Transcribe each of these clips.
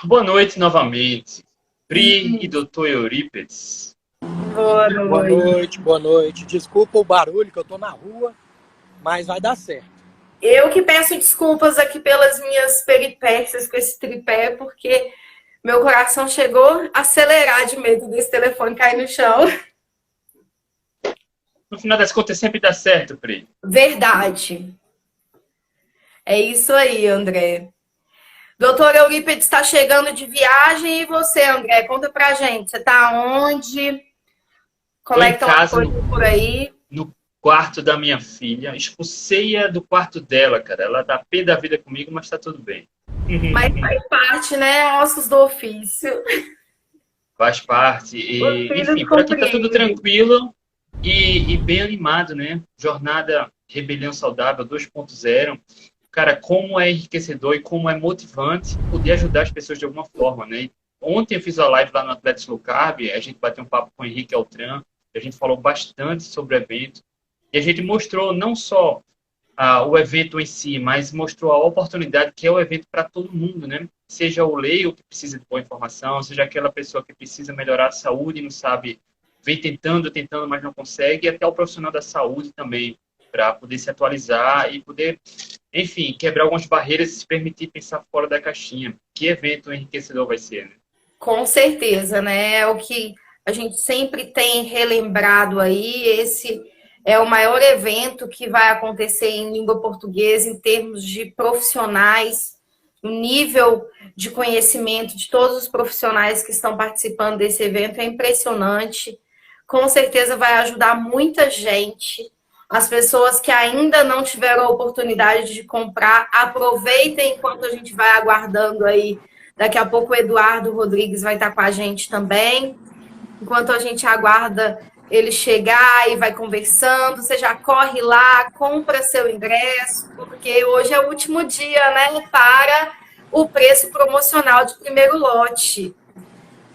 Boa noite novamente, Pri e Dr. Eurípides. Boa Boa noite. noite, boa noite. Desculpa o barulho que eu tô na rua, mas vai dar certo. Eu que peço desculpas aqui pelas minhas peripécias com esse tripé, porque meu coração chegou a acelerar de medo desse telefone cair no chão. No final das contas, sempre dá certo, Pri. Verdade. É isso aí, André. Doutor Eurípides está chegando de viagem e você, André, conta pra gente. Você tá onde? Tô Como é que em estão as casa, coisas por aí? no quarto da minha filha. Expulsei-a do quarto dela, cara. Ela tá pé da vida comigo, mas tá tudo bem. Mas faz parte, né? Ossos do ofício. Faz parte. Os filhos Enfim, por aqui tá tudo compreendem. tranquilo e bem animado, né? Jornada Rebelião Saudável 2.0. Cara, como é enriquecedor e como é motivante poder ajudar as pessoas de alguma forma, né? Ontem eu fiz a live lá no Atletas Low Carb, a gente bateu um papo com o Henrique Altran, a gente falou bastante sobre o evento, e a gente mostrou não só o evento em si, mas mostrou a oportunidade que é o evento para todo mundo, né? Seja o leigo que precisa de boa informação, seja aquela pessoa que precisa melhorar a saúde e não sabe, vem tentando, mas não consegue, e até o profissional da saúde também, para poder se atualizar e poder, enfim, quebrar algumas barreiras e se permitir pensar fora da caixinha. Que evento enriquecedor vai ser, né? Com certeza, né? É o que a gente sempre tem relembrado aí. Esse é o maior evento que vai acontecer em língua portuguesa em termos de profissionais, o nível de conhecimento de todos os profissionais que estão participando desse evento é impressionante. Com certeza vai ajudar muita gente. As pessoas que ainda não tiveram a oportunidade de comprar, aproveitem enquanto a gente vai aguardando aí. Daqui a pouco o Eduardo Rodrigues vai estar com a gente também. Enquanto a gente aguarda ele chegar e vai conversando, você já corre lá, compra seu ingresso, porque hoje é o último dia, né, para o preço promocional de primeiro lote,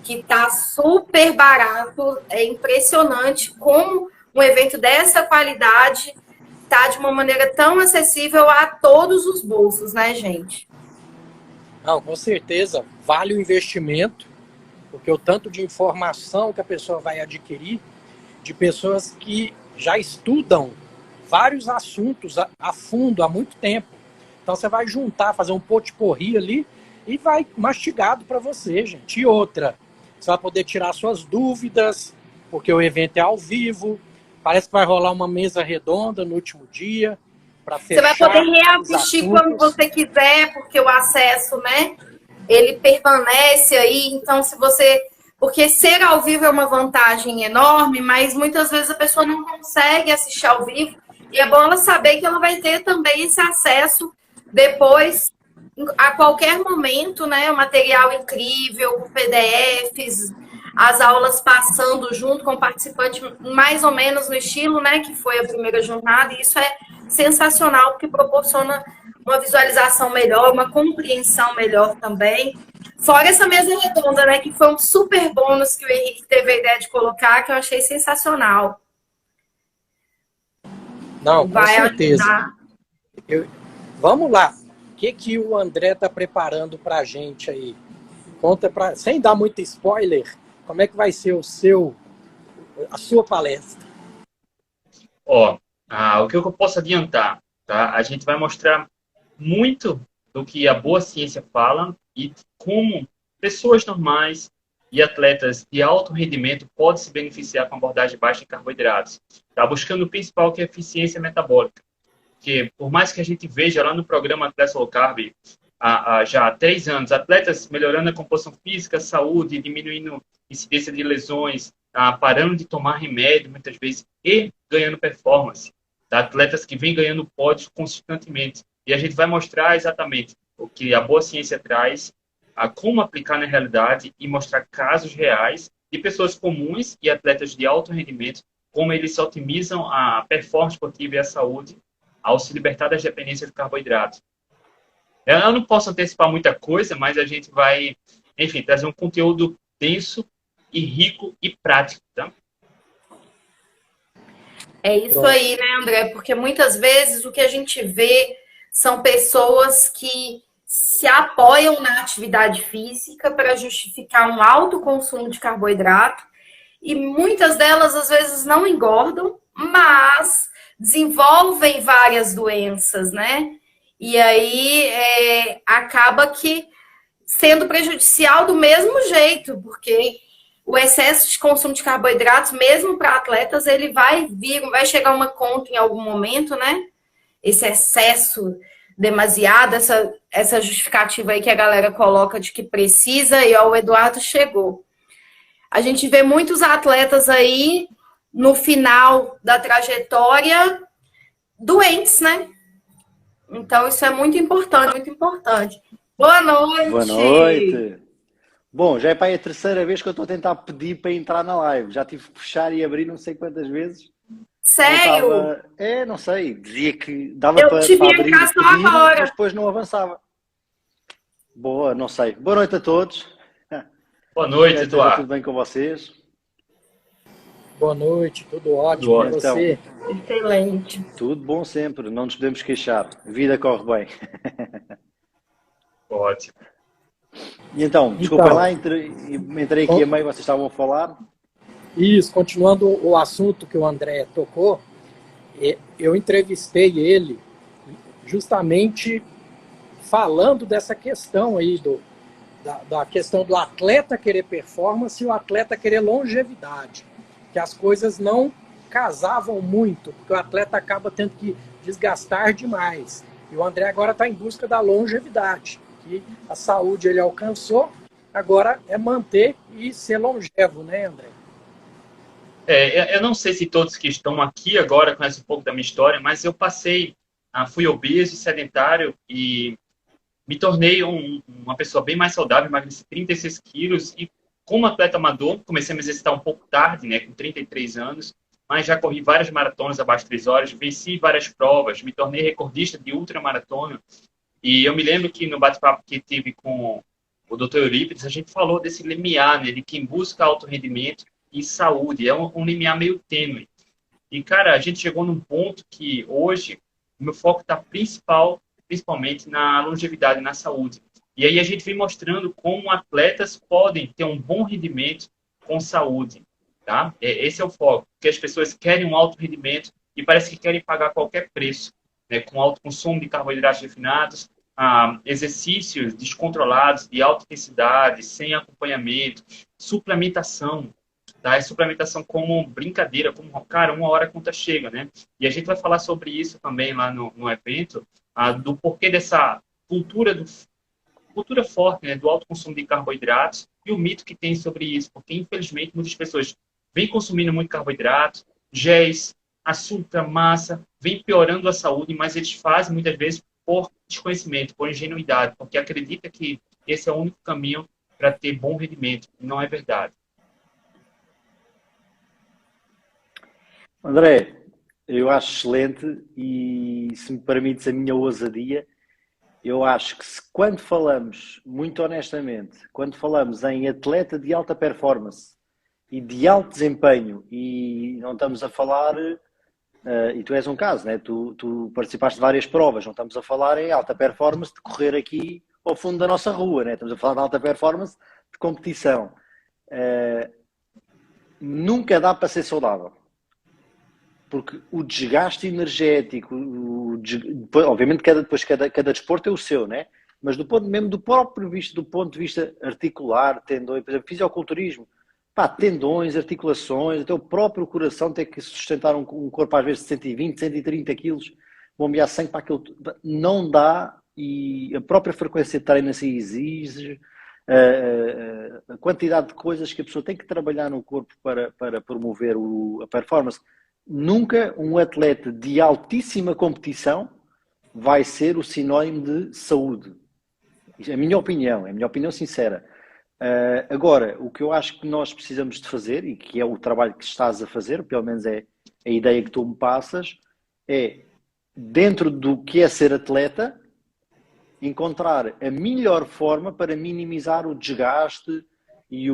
que está super barato. É impressionante como um evento dessa qualidade está de uma maneira tão acessível a todos os bolsos, né, gente? Não, com certeza vale o investimento, porque o tanto de informação que a pessoa vai adquirir de pessoas que já estudam vários assuntos a fundo há muito tempo. Então você vai juntar, fazer um pot-pourri ali e vai mastigado para você, gente. E outra, você vai poder tirar suas dúvidas, porque o evento é ao vivo. Parece que vai rolar uma mesa redonda no último dia para Você vai poder fechar os reassistir quando assuntos. você quiser, porque o acesso, né, ele permanece aí. Então, se você. Porque ser ao vivo é uma vantagem enorme, mas muitas vezes a pessoa não consegue assistir ao vivo. E é bom ela saber que ela vai ter também esse acesso depois, a qualquer momento, né? O material incrível, com PDFs, as aulas passando junto com o participante, mais ou menos no estilo, né? Que foi a primeira jornada. E isso é sensacional, porque proporciona uma visualização melhor, uma compreensão melhor também. Fora essa mesa redonda, né? Que foi um super bônus que o Henrique teve a ideia de colocar, que eu achei sensacional. Não, com Vai certeza. ajudar. Vamos lá. O que o André está preparando para a gente aí? Conta sem dar muito spoiler, como é que vai ser a sua palestra? Ó, o que eu posso adiantar, tá? A gente vai mostrar muito do que a boa ciência fala e como pessoas normais e atletas de alto rendimento podem se beneficiar com abordagem baixa em carboidratos. Tá buscando o principal, que é a eficiência metabólica. Porque por mais que a gente veja lá no programa Atletas Low Carb, já há 3 anos, atletas melhorando a composição física, saúde, diminuindo a incidência de lesões, parando de tomar remédio muitas vezes e ganhando performance. Tá? Atletas que vêm ganhando pódios constantemente. E a gente vai mostrar exatamente o que a boa ciência traz, como aplicar na realidade e mostrar casos reais de pessoas comuns e atletas de alto rendimento, como eles otimizam a performance esportiva e a saúde ao se libertar das dependências de carboidratos. Eu não posso antecipar muita coisa, mas a gente vai, enfim, trazer um conteúdo denso e rico e prático, tá? É isso Pronto. aí, né, André? Porque muitas vezes o que a gente vê são pessoas que se apoiam na atividade física para justificar um alto consumo de carboidrato e muitas delas às vezes não engordam, mas desenvolvem várias doenças, né? E aí acaba que sendo prejudicial do mesmo jeito, porque o excesso de consumo de carboidratos, mesmo para atletas, ele vai chegar uma conta em algum momento, né? Esse excesso demasiado, essa justificativa aí que a galera coloca de que precisa, e ó, o Eduardo chegou. A gente vê muitos atletas aí no final da trajetória doentes, né? Então isso é muito importante, muito importante. Boa noite! Boa noite! Bom, já é para aí a terceira vez que eu estou a tentar pedir para entrar na live. Já tive que fechar e abrir não sei quantas vezes. Sério? Não sei. Dizia que dava eu para tive abrir em casa pedir, agora. mas depois não avançava. Boa, não sei. Boa noite a todos. Boa noite, Eduardo. Tudo bem com vocês? Boa noite, tudo ótimo com você? Excelente. Tudo bom sempre, não nos podemos queixar. A vida corre bem. Ótimo. E então, desculpa lá, entrei aqui a meio, vocês estavam a falar. Isso, continuando o assunto que o André tocou, eu entrevistei ele justamente falando dessa questão aí, da questão do atleta querer performance e o atleta querer longevidade, que as coisas não casavam muito, porque o atleta acaba tendo que desgastar demais. E o André agora está em busca da longevidade, que a saúde ele alcançou, agora é manter e ser longevo, né, André? Eu não sei se todos que estão aqui agora conhecem um pouco da minha história, mas eu fui obeso, sedentário e me tornei uma pessoa bem mais saudável, emagreci 36 quilos e como atleta amador, comecei a me exercitar um pouco tarde, né, com 33 anos, mas já corri várias maratonas abaixo de 3 horas, venci várias provas, me tornei recordista de ultramaratona. E eu me lembro que no bate-papo que tive com o Dr. Eurípides, a gente falou desse limiar, né, de quem busca alto rendimento e saúde. É um limiar meio tênue. E, cara, a gente chegou num ponto que hoje o meu foco está principalmente na longevidade, na saúde. E aí a gente vem mostrando como atletas podem ter um bom rendimento com saúde. Tá? Esse é o foco, porque as pessoas querem um alto rendimento e parece que querem pagar qualquer preço, né, com alto consumo de carboidratos refinados, exercícios descontrolados, de alta intensidade, sem acompanhamento, suplementação, tá? Suplementação como brincadeira, como, cara, uma hora a conta chega, né? E a gente vai falar sobre isso também lá no evento, do porquê dessa cultura forte, né, do alto consumo de carboidratos e o mito que tem sobre isso, porque infelizmente muitas pessoas vêm consumindo muito carboidrato, géis, açúcar, massa, vem piorando a saúde, mas eles fazem muitas vezes por desconhecimento, por ingenuidade, porque acredita que esse é o único caminho para ter bom rendimento. Não é verdade. André, eu acho excelente e, se me permites a minha ousadia, eu acho que quando falamos, muito honestamente, quando falamos em atleta de alta performance e de alto desempenho, e não estamos a falar, e tu és um caso, né? Tu participaste de várias provas, não estamos a falar em alta performance de correr aqui ao fundo da nossa rua, né? Estamos a falar de alta performance de competição. Nunca dá para ser saudável. Porque o desgaste energético, obviamente cada desporto é o seu, né? Mas do ponto de vista articular, tendões, por exemplo, fisiculturismo, tendões, articulações, até o próprio coração tem que sustentar um corpo às vezes de 120, 130 quilos, bombear sangue para aquilo, não dá, e a própria frequência de treino assim exige, a quantidade de coisas que a pessoa tem que trabalhar no corpo para promover a performance. Nunca um atleta de altíssima competição vai ser o sinónimo de saúde. É a minha opinião sincera. Agora, o que eu acho que nós precisamos de fazer, e que é o trabalho que estás a fazer, pelo menos é a ideia que tu me passas, é, dentro do que é ser atleta, encontrar a melhor forma para minimizar o desgaste e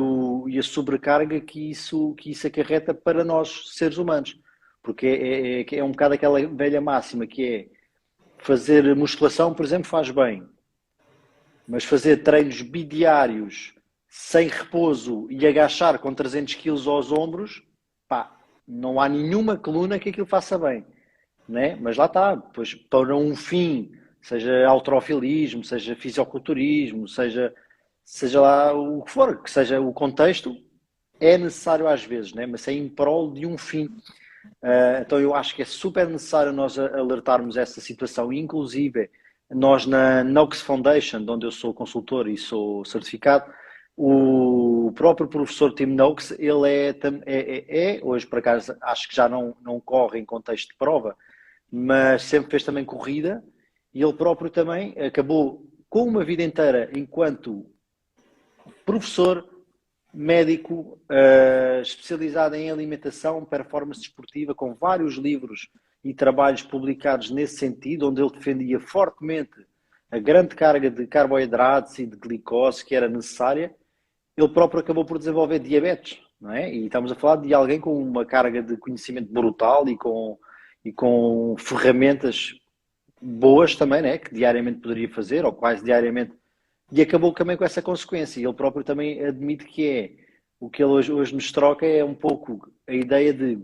a sobrecarga que isso acarreta para nós, seres humanos. Porque é um bocado aquela velha máxima que é fazer musculação, por exemplo, faz bem. Mas fazer treinos bidiários sem repouso e agachar com 300 quilos aos ombros, pá, não há nenhuma coluna que aquilo faça bem, né? Mas lá está, pois para um fim, seja halterofilismo, seja fisiculturismo, seja lá o que for, que seja o contexto, é necessário às vezes, né? Mas é em prol de um fim. Então eu acho que é super necessário nós alertarmos essa situação, inclusive nós na Noakes Foundation, onde eu sou consultor e sou certificado, o próprio professor Tim Noakes, ele hoje por acaso acho que já não corre em contexto de prova, mas sempre fez também corrida, e ele próprio também acabou com uma vida inteira enquanto professor, médico, especializado em alimentação, performance desportiva, com vários livros e trabalhos publicados nesse sentido, onde ele defendia fortemente a grande carga de carboidratos e de glicose que era necessária. Ele próprio acabou por desenvolver diabetes, não é? E estamos a falar de alguém com uma carga de conhecimento brutal e com ferramentas boas também, né? Que diariamente poderia fazer, ou quase diariamente, e acabou também com essa consequência. E ele próprio também admite que o que ele hoje nos troca é um pouco a ideia de,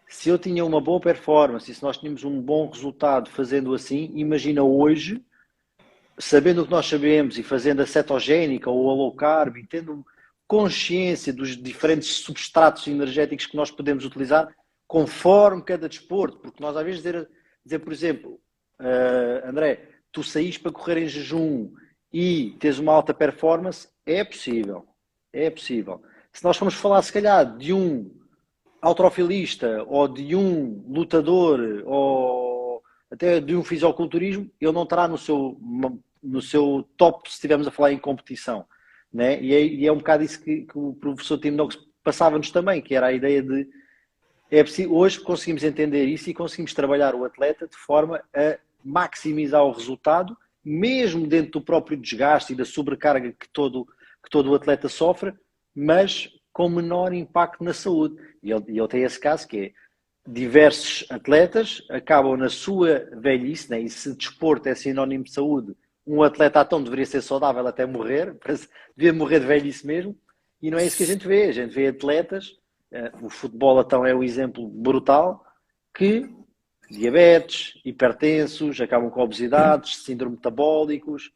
se eu tinha uma boa performance e se nós tínhamos um bom resultado fazendo assim, imagina hoje, sabendo o que nós sabemos e fazendo a cetogénica ou a low carb e tendo consciência dos diferentes substratos energéticos que nós podemos utilizar conforme cada desporto, porque nós às vezes dizer por exemplo, André, tu saís para correr em jejum e tens uma alta performance, é possível. É possível. Se nós formos falar, se calhar, de um halterofilista ou de um lutador ou até de um fisiculturismo, ele não estará no seu top se estivermos a falar em competição. Né? E é um bocado isso que o professor Tim Noakes passava-nos também, que era a ideia de hoje conseguimos entender isso e conseguimos trabalhar o atleta de forma a maximizar o resultado, mesmo dentro do próprio desgaste e da sobrecarga que todo o atleta sofre, mas com menor impacto na saúde. E ele tem esse caso que é, diversos atletas acabam na sua velhice, né? E se desporto é sinónimo de saúde, um atleta então deveria ser saudável até morrer, devia morrer de velhice mesmo, e não é isso que a gente vê atletas, o futebol então é um exemplo brutal, que diabetes, hipertensos, acabam com obesidades, síndrome metabólicos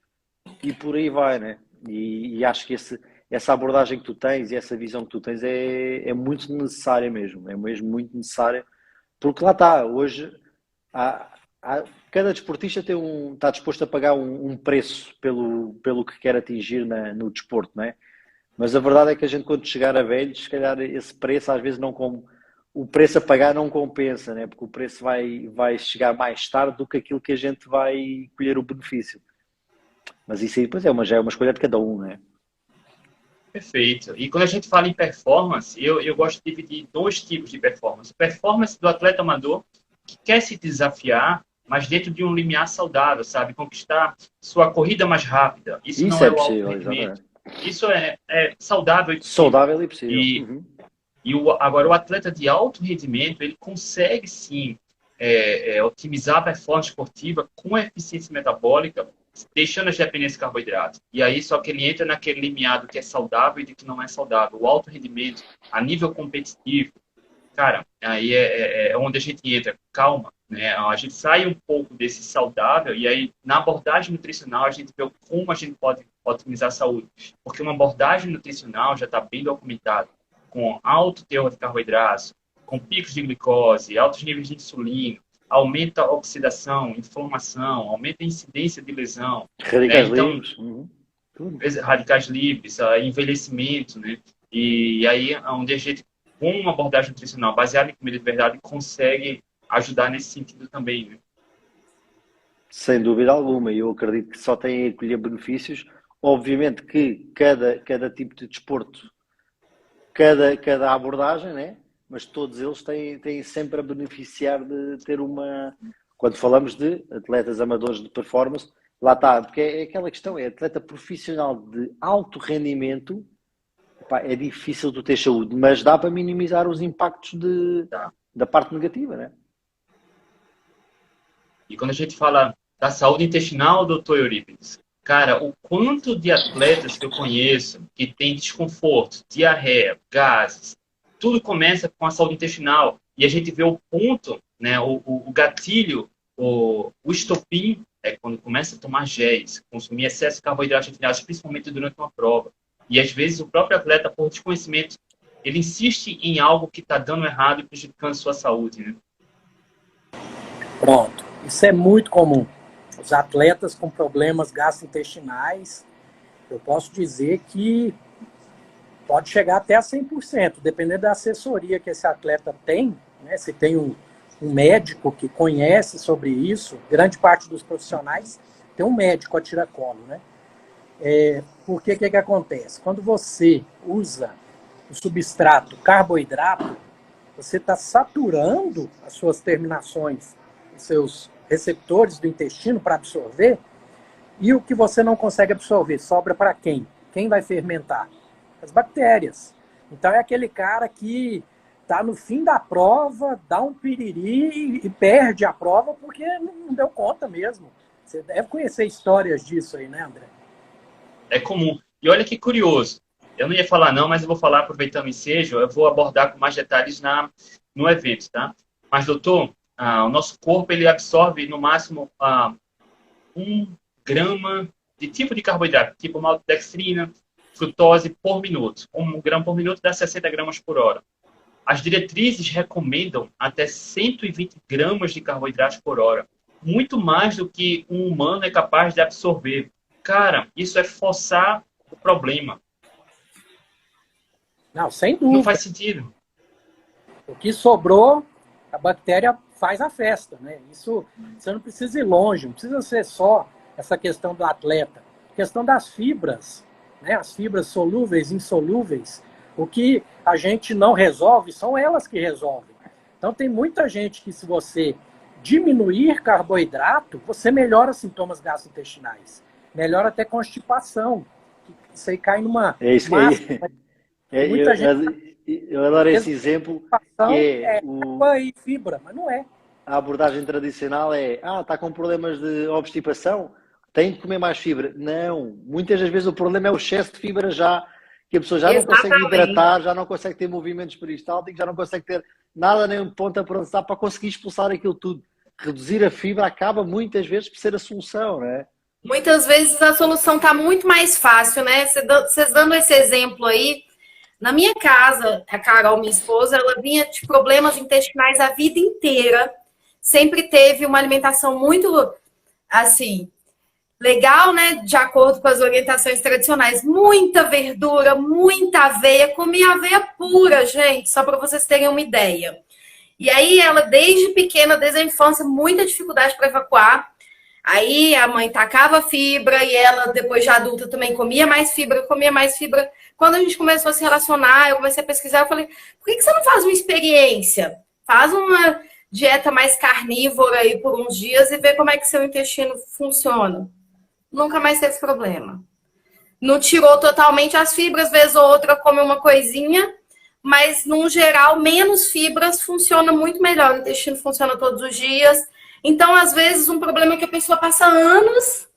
e por aí vai, né? E acho que essa abordagem que tu tens e essa visão que tu tens é muito necessária mesmo, é mesmo muito necessária, porque lá está, hoje cada desportista está disposto a pagar um preço pelo que quer atingir no desporto, não é? Mas a verdade é que a gente, quando chegar a velhos, se calhar esse preço às vezes o preço a pagar não compensa, né? Porque o preço vai chegar mais tarde do que aquilo que a gente vai colher o benefício. Mas isso aí depois já é uma escolha de cada um, né? Perfeito. E quando a gente fala em performance, eu gosto de dividir dois tipos de performance. Performance do atleta amador que quer se desafiar, mas dentro de um limiar saudável, sabe? Conquistar sua corrida mais rápida. Isso não é o alto rendimento. Isso é saudável e possível. Saudável e possível. Agora, o atleta de alto rendimento, ele consegue, sim, otimizar a performance esportiva com eficiência metabólica, deixando as dependências de carboidratos. E aí, só que ele entra naquele limiar do que é saudável e do que não é saudável. O alto rendimento, a nível competitivo, cara, aí é onde a gente entra. Calma, né? A gente sai um pouco desse saudável e aí, na abordagem nutricional, a gente vê como a gente pode otimizar a saúde. Porque uma abordagem nutricional já está bem documentada, com alto teor de carboidratos, com picos de glicose, altos níveis de insulina, aumenta a oxidação, inflamação, aumenta a incidência de lesão. Radicais livres. Radicais livres, envelhecimento, né? E aí, onde a gente, com uma abordagem nutricional baseada em comida de verdade, consegue ajudar nesse sentido também, né? Sem dúvida alguma. Eu acredito que só tem a colher benefícios. Obviamente que cada tipo de desporto, cada abordagem, né? Mas todos eles têm sempre a beneficiar de ter quando falamos de atletas amadores de performance, lá está, porque é aquela questão, é atleta profissional de alto rendimento, é difícil tu ter saúde, mas dá para minimizar os impactos da parte negativa, né? E quando a gente fala da saúde intestinal, doutor Eurípides, Cara, o quanto de atletas que eu conheço que tem desconforto, diarreia, gases, tudo começa com a saúde intestinal. E a gente vê o ponto, né, o gatilho, o estopim, é quando começa a tomar géis, consumir excesso de carboidratos refinados, principalmente durante uma prova. E às vezes o próprio atleta, por desconhecimento, ele insiste em algo que está dando errado e prejudicando a sua saúde, né? Pronto. Isso é muito comum. Os atletas com problemas gastrointestinais, eu posso dizer que pode chegar até a 100%, dependendo da assessoria que esse atleta tem, né? Se tem um médico que conhece sobre isso, grande parte dos profissionais tem um médico a tiracolo, né? Porque o que acontece? Quando você usa o substrato carboidrato, você está saturando as suas terminações, os seus receptores do intestino para absorver, e o que você não consegue absorver sobra para quem? Quem vai fermentar? As bactérias. Então é aquele cara que está no fim da prova, dá um piriri e perde a prova porque não deu conta mesmo. Você deve conhecer histórias disso aí, né, André? É comum. E olha que curioso. Eu não ia falar não, mas eu vou falar aproveitando o ensejo, eu vou abordar com mais detalhes no evento, tá? Mas, doutor, o nosso corpo ele absorve no máximo 1 grama de tipo de carboidrato, tipo maltodextrina, frutose por minuto. 1 grama por minuto dá 60 gramas por hora. As diretrizes recomendam até 120 gramas de carboidratos por hora. Muito mais do que um humano é capaz de absorver. Cara, isso é forçar o problema. Não, sem dúvida. Não faz sentido. O que sobrou, a bactéria faz a festa, né? Isso, você não precisa ir longe, não precisa ser só essa questão do atleta. A questão das fibras, né? As fibras solúveis, insolúveis, o que a gente não resolve, são elas que resolvem. Então tem muita gente que se você diminuir carboidrato, você melhora sintomas gastrointestinais. Melhora até constipação. Isso aí cai numa... É isso aí. Muita gente... Eu adoro esse exemplo, que é e fibra, mas não é. A abordagem tradicional é, está com problemas de obstipação, tem de comer mais fibra. Não, muitas das vezes o problema é o excesso de fibra já, que a pessoa já não consegue hidratar, já não consegue ter movimentos peristálticos, já não consegue ter nada nem ponta para onde está para conseguir expulsar aquilo tudo. Reduzir a fibra acaba muitas vezes por ser a solução, não é? Muitas vezes a solução está muito mais fácil, né? Vocês dando esse exemplo aí, na minha casa, a Carol, minha esposa, ela vinha de problemas intestinais a vida inteira. Sempre teve uma alimentação muito, assim, legal, né? De acordo com as orientações tradicionais. Muita verdura, muita aveia. Comia aveia pura, gente, só para vocês terem uma ideia. E aí ela, desde pequena, desde a infância, muita dificuldade para evacuar. Aí a mãe tacava fibra e ela, depois de adulta, também comia mais fibra, comia mais fibra. Quando a gente começou a se relacionar, eu comecei a pesquisar, eu falei, por que você não faz uma experiência? Faz uma dieta mais carnívora aí por uns dias e vê como é que seu intestino funciona. Nunca mais teve problema. Não tirou totalmente as fibras, vez ou outra come uma coisinha, mas, no geral, menos fibras funciona muito melhor. O intestino funciona todos os dias. Então, às vezes, um problema que a pessoa passa anos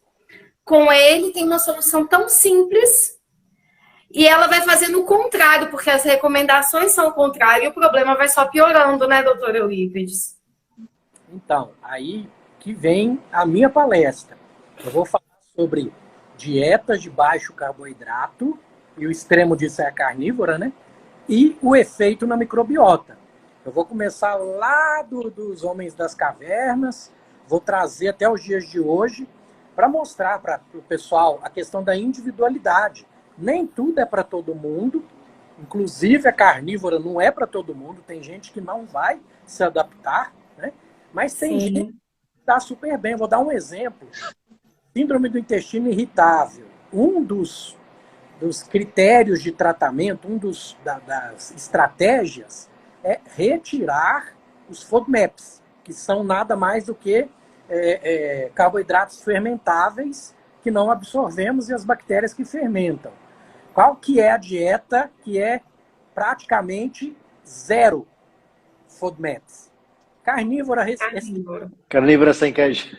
com ele tem uma solução tão simples e ela vai fazendo o contrário, porque as recomendações são o contrário e o problema vai só piorando, né, doutor Eurípides? Então, aí que vem a minha palestra. Eu vou falar sobre dietas de baixo carboidrato, e o extremo disso é a carnívora, né? E o efeito na microbiota. Eu vou começar lá dos homens das cavernas, vou trazer até os dias de hoje, para mostrar para o pessoal a questão da individualidade. Nem tudo é para todo mundo, inclusive a carnívora não é para todo mundo, tem gente que não vai se adaptar, né? Mas tem gente que está super bem. Vou dar um exemplo. Síndrome do intestino irritável. Um dos critérios de tratamento, das estratégias, é retirar os FODMAPs, que são nada mais do que carboidratos fermentáveis que não absorvemos e as bactérias que fermentam. Qual que é a dieta que é praticamente zero FODMAPs? Carnívora Carnívora sem queijo.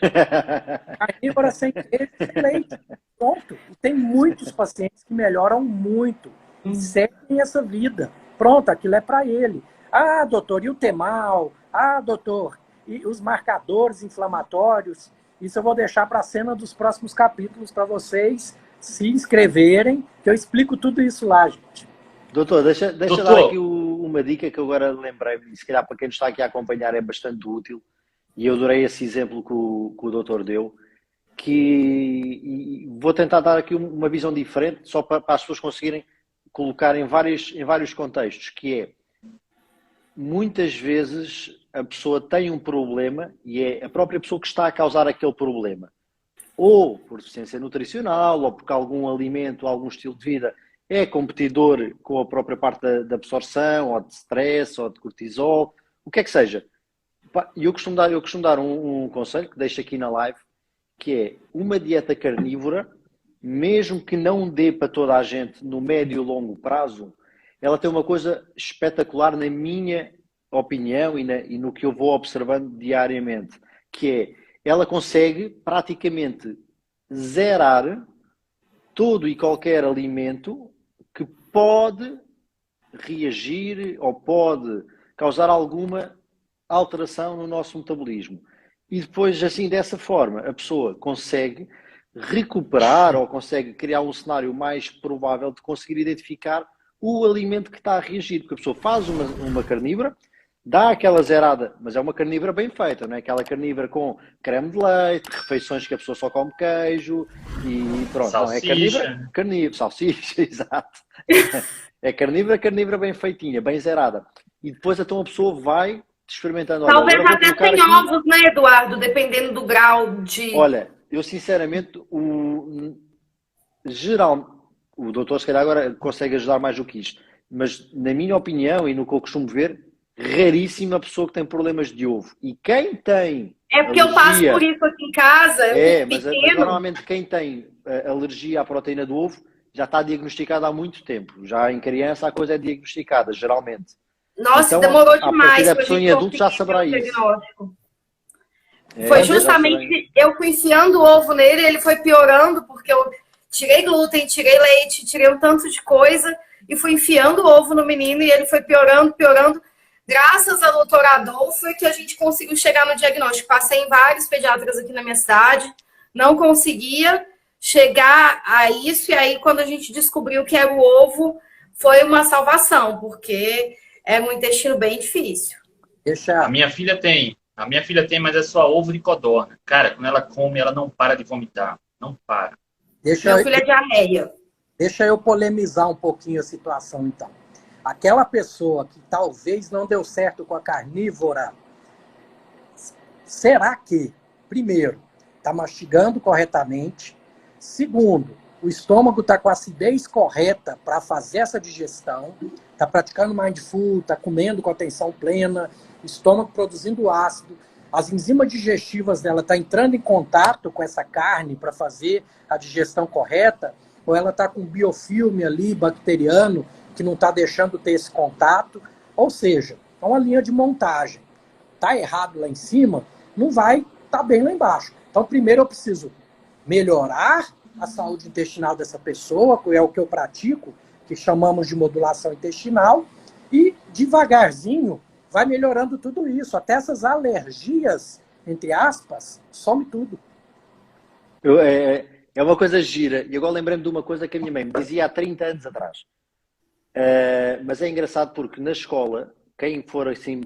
Carnívora sem queijo, sem leite. Pronto. E tem muitos pacientes que melhoram muito e seguem essa vida. Pronto, aquilo é para ele. Ah, doutor, e o temal? Ah, doutor, e os marcadores inflamatórios? Isso eu vou deixar para a cena dos próximos capítulos para vocês se inscreverem, que eu explico tudo isso lá, gente. Doutor, deixa dar aqui uma dica que eu agora lembrei-me, se calhar para quem nos está aqui a acompanhar é bastante útil, e eu adorei esse exemplo que o doutor deu, e vou tentar dar aqui uma visão diferente, só para as pessoas conseguirem colocar em vários contextos, que é, muitas vezes a pessoa tem um problema e é a própria pessoa que está a causar aquele problema. Ou por deficiência nutricional, ou porque algum alimento, algum estilo de vida é competidor com a própria parte da absorção, ou de stress, ou de cortisol, o que é que seja. E eu costumo dar um conselho que deixo aqui na live, que é uma dieta carnívora, mesmo que não dê para toda a gente no médio e longo prazo, ela tem uma coisa espetacular na minha opinião e no que eu vou observando diariamente, que é, ela consegue praticamente zerar todo e qualquer alimento que pode reagir ou pode causar alguma alteração no nosso metabolismo. E depois, assim, dessa forma, a pessoa consegue recuperar ou consegue criar um cenário mais provável de conseguir identificar o alimento que está a reagir. Porque a pessoa faz uma carnívora, dá aquela zerada, mas é uma carnívora bem feita, não é? Aquela carnívora com creme de leite, refeições que a pessoa só come queijo e pronto. Salsicha. Não, é carnívora, salsicha, exato. É carnívora bem feitinha, bem zerada. E depois então a pessoa vai experimentando. Talvez até tem ovos, né, Eduardo? Dependendo do grau de... Olha, eu sinceramente, o doutor se calhar agora consegue ajudar mais do que isto, mas na minha opinião e no que eu costumo ver, raríssima a pessoa que tem problemas de ovo. E quem tem É porque eu passo por isso aqui em casa, mas normalmente quem tem alergia à proteína do ovo já está diagnosticada há muito tempo. Já em criança a coisa é diagnosticada, geralmente. Nossa, então, demorou demais. A pessoa em adulto já saberá isso. Foi justamente eu fui enfiando o ovo nele, ele foi piorando, porque eu tirei glúten, tirei leite, tirei um tanto de coisa e fui enfiando o ovo no menino e ele foi piorando, piorando. Graças ao doutor Adolfo é que a gente conseguiu chegar no diagnóstico. Passei em vários pediatras aqui na minha cidade, não conseguia chegar a isso, e aí quando a gente descobriu que era o ovo, foi uma salvação, porque é um intestino bem difícil. A minha filha tem, mas é só ovo de codorna. Cara, quando ela come, ela não para de vomitar. Não para. Meu filho é diarreia. Deixa eu polemizar um pouquinho a situação, então. Aquela pessoa que talvez não deu certo com a carnívora, será que, primeiro, está mastigando corretamente? Segundo, o estômago está com a acidez correta para fazer essa digestão, está praticando mindful, está comendo com atenção plena, estômago produzindo ácido, as enzimas digestivas dela estão entrando em contato com essa carne para fazer a digestão correta, ou ela está com biofilme ali, bacteriano, que não está deixando ter esse contato. Ou seja, é uma linha de montagem. Está errado lá em cima, não vai estar bem lá embaixo. Então, primeiro eu preciso melhorar a saúde intestinal dessa pessoa, que é o que eu pratico, que chamamos de modulação intestinal, e devagarzinho vai melhorando tudo isso. Até essas alergias, entre aspas, some tudo. É uma coisa gira. E agora lembrei-me de uma coisa que a minha mãe me dizia há 30 anos atrás. Mas é engraçado porque na escola, quem for assim,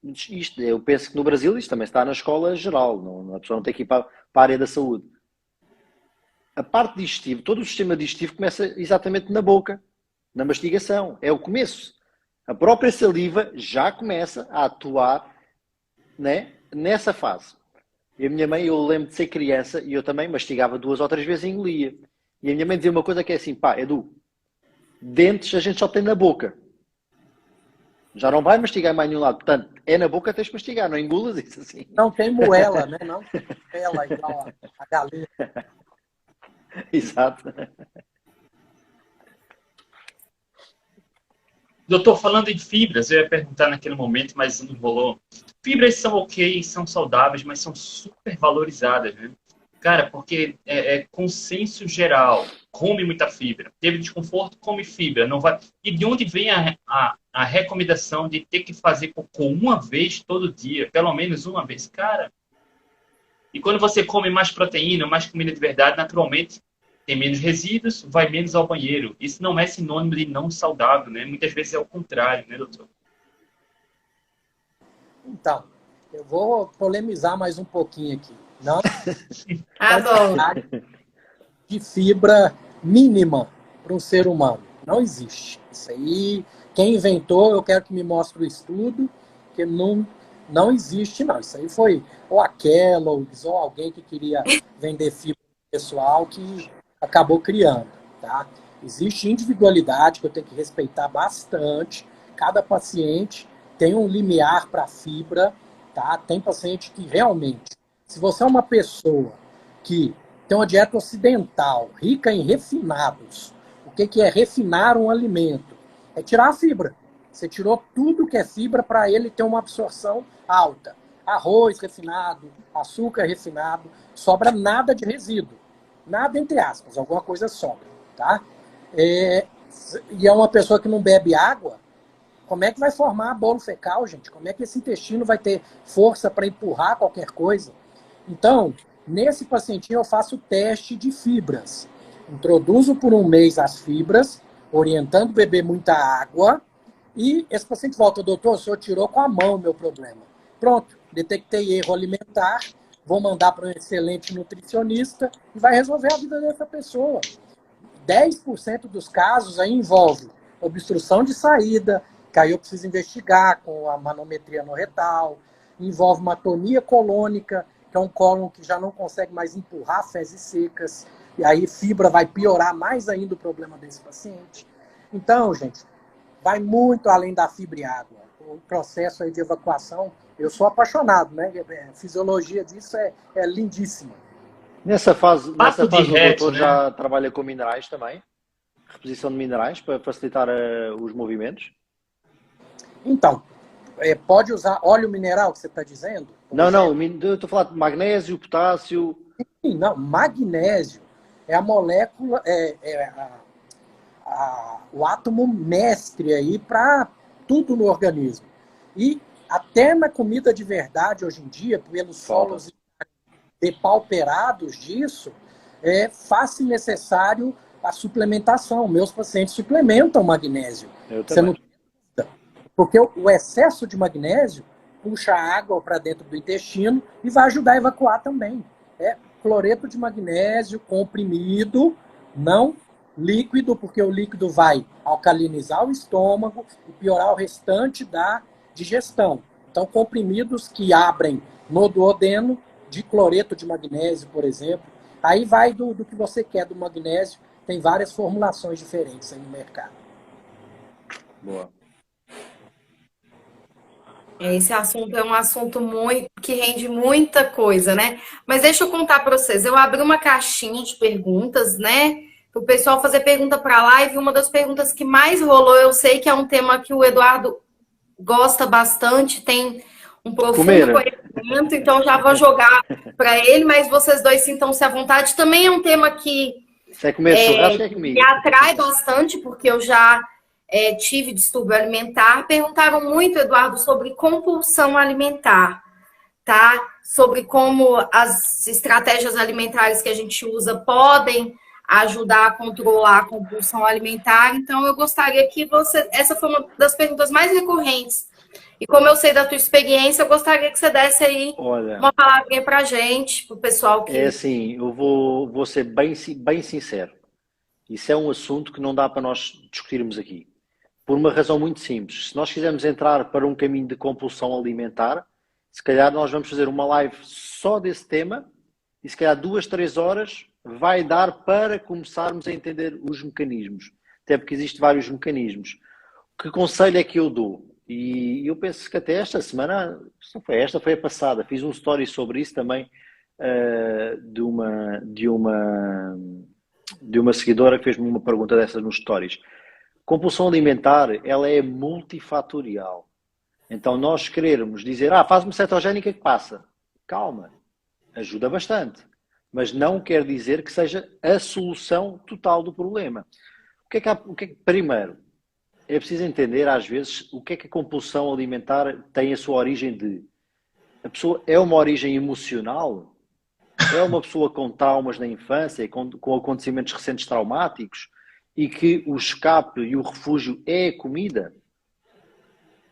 isto, eu penso que no Brasil isto também está na escola geral, não, a pessoa não tem que ir para a área da saúde. A parte digestiva, todo o sistema digestivo começa exatamente na boca, na mastigação, é o começo. A própria saliva já começa a atuar, né, nessa fase. E a minha mãe, eu lembro de ser criança e eu também mastigava 2 ou 3 vezes e engolia. E a minha mãe dizia uma coisa que é assim, pá, Edu, dentes a gente só tem na boca. Já não vai mastigar mais nenhum lado. Portanto, é na boca que tens de mastigar, não engulas isso assim. Não tem moela, né? Não tem moela igual a galinha. Exato. Doutor, falando em fibras, eu ia perguntar naquele momento, mas não rolou. Fibras são ok, são saudáveis, mas são super valorizadas, né? Cara, porque é consenso geral. Come muita fibra. Teve desconforto, come fibra. Não vai... E de onde vem a recomendação de ter que fazer cocô uma vez todo dia? Pelo menos uma vez. Cara, e quando você come mais proteína, mais comida de verdade, naturalmente tem menos resíduos, vai menos ao banheiro. Isso não é sinônimo de não saudável, né? Muitas vezes é o contrário, né, doutor? Então, eu vou polemizar mais um pouquinho aqui. Não Adoro. de fibra mínima para um ser humano. Não existe. Isso aí, quem inventou, eu quero que me mostre o estudo, que não existe, não. Isso aí foi ou a Kellogg's ou alguém que queria vender fibra pessoal que acabou criando, tá? Existe individualidade que eu tenho que respeitar bastante. Cada paciente tem um limiar para fibra, tá? Tem paciente que realmente, se você é uma pessoa que tem uma dieta ocidental, rica em refinados, o que é refinar um alimento? É tirar a fibra. Você tirou tudo que é fibra para ele ter uma absorção alta. Arroz refinado, açúcar refinado, sobra nada de resíduo. Nada entre aspas, alguma coisa sobra, tá? E é uma pessoa que não bebe água, como é que vai formar bolo fecal, gente? Como é que esse intestino vai ter força para empurrar qualquer coisa? Então, nesse pacientinho eu faço o teste de fibras. Introduzo por um mês as fibras, orientando beber muita água, e esse paciente volta, doutor, o senhor tirou com a mão o meu problema. Pronto, detectei erro alimentar, vou mandar para um excelente nutricionista e vai resolver a vida dessa pessoa. 10% dos casos aí envolve obstrução de saída, que aí eu preciso investigar com a manometria no retal, envolve uma atonia colônica, que é um cólon que já não consegue mais empurrar fezes secas, e aí fibra vai piorar mais ainda o problema desse paciente. Então, gente, vai muito além da fibra e água. O processo aí de evacuação, eu sou apaixonado, né? A fisiologia disso é lindíssima. Nessa fase o reto, doutor né? já trabalha com minerais também? Reposição de minerais para facilitar os movimentos? Então, pode usar óleo mineral que você está dizendo? Não, eu estou a falar de magnésio, potássio. Sim, não, magnésio é a molécula, o átomo mestre aí para tudo no organismo. E até na comida de verdade, hoje em dia, pelos solos depauperados disso, faz-se necessário a suplementação. Meus pacientes suplementam magnésio. Eu Você também. não... Porque o excesso de magnésio puxa água para dentro do intestino e vai ajudar a evacuar também. Cloreto de magnésio comprimido, não líquido, porque o líquido vai alcalinizar o estômago e piorar o restante da digestão. Então, comprimidos que abrem no duodeno de cloreto de magnésio, por exemplo. Aí vai do que você quer do magnésio. Tem várias formulações diferentes aí no mercado. Boa. Esse assunto é um assunto que rende muita coisa, né? Mas deixa eu contar para vocês. Eu abri uma caixinha de perguntas, né? Para o pessoal fazer pergunta para a live. Uma das perguntas que mais rolou, eu sei que é um tema que o Eduardo gosta bastante, tem um profundo conhecimento, então já vou jogar para ele, mas vocês dois sintam-se à vontade. Também é um tema que me atrai bastante, porque eu já tive distúrbio alimentar. Perguntaram muito, Eduardo, sobre compulsão alimentar, tá? Sobre como as estratégias alimentares que a gente usa podem ajudar a controlar a compulsão alimentar. Então, eu gostaria que essa foi uma das perguntas mais recorrentes. E como eu sei da tua experiência, eu gostaria que você desse aí uma palavrinha pra gente, pro pessoal que... É assim, eu vou ser bem sincero. Isso é um assunto que não dá para nós discutirmos aqui. Por uma razão muito simples. Se nós quisermos entrar para um caminho de compulsão alimentar, se calhar nós vamos fazer uma live só desse tema e se calhar 2, 3 horas vai dar para começarmos a entender os mecanismos. Até porque existem vários mecanismos. Que conselho é que eu dou? E eu penso que até esta semana, foi a passada, fiz um story sobre isso também de uma seguidora que fez-me uma pergunta dessas nos stories. Compulsão alimentar, ela é multifatorial. Então nós querermos dizer, faz uma cetogénica que passa. Calma, ajuda bastante. mas não quer dizer que seja a solução total do problema. Primeiro, é preciso entender às vezes o que é que a compulsão alimentar tem a sua origem de. A pessoa é uma origem emocional? É uma pessoa com traumas na infância, com acontecimentos recentes traumáticos, e que o escape e o refúgio é a comida?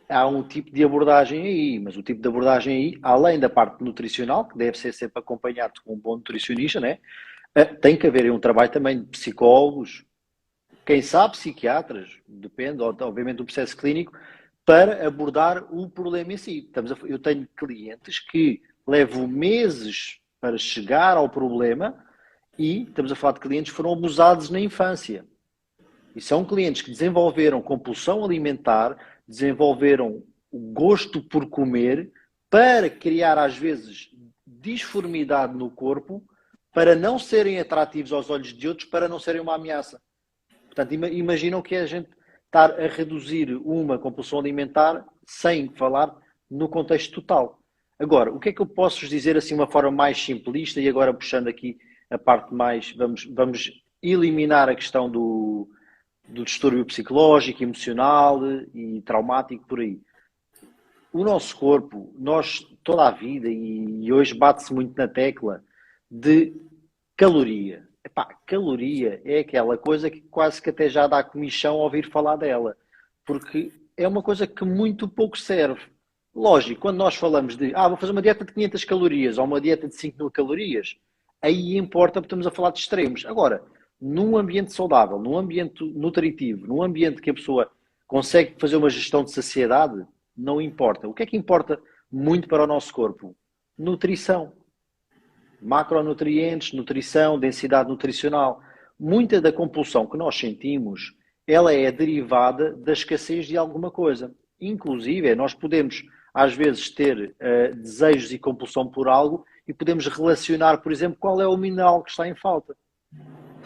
Há um tipo de abordagem aí, mas o tipo de abordagem aí, além da parte nutricional, que deve ser sempre acompanhado com um bom nutricionista, né? Tem que haver um trabalho também de psicólogos, quem sabe psiquiatras, depende, obviamente, do processo clínico, para abordar o problema em si. Eu tenho clientes que levam meses para chegar ao problema e estamos a falar de clientes que foram abusados na infância. E são clientes que desenvolveram compulsão alimentar, desenvolveram o gosto por comer para criar, às vezes, disformidade no corpo, para não serem atrativos aos olhos de outros, para não serem uma ameaça. Portanto, imaginam que é a gente estar a reduzir uma compulsão alimentar sem falar no contexto total. Agora, o que é que eu posso vos dizer assim de uma forma mais simplista, e agora puxando aqui a parte mais, vamos eliminar a questão do distúrbio psicológico, emocional e traumático por aí. O nosso corpo, nós toda a vida, e hoje bate-se muito na tecla de caloria. Caloria é aquela coisa que quase que até já dá comichão ouvir falar dela, porque é uma coisa que muito pouco serve. Lógico, quando nós falamos de vou fazer uma dieta de 500 calorias ou uma dieta de 5.000 calorias, aí importa porque estamos a falar de extremos. Agora, num ambiente saudável, num ambiente nutritivo, num ambiente que a pessoa consegue fazer uma gestão de saciedade, não importa. O que é que importa muito para o nosso corpo? Nutrição. Macronutrientes, nutrição, densidade nutricional. Muita da compulsão que nós sentimos, ela é derivada da escassez de alguma coisa. Inclusive, nós podemos, às vezes, ter desejos e compulsão por algo e podemos relacionar, por exemplo, qual é o mineral que está em falta.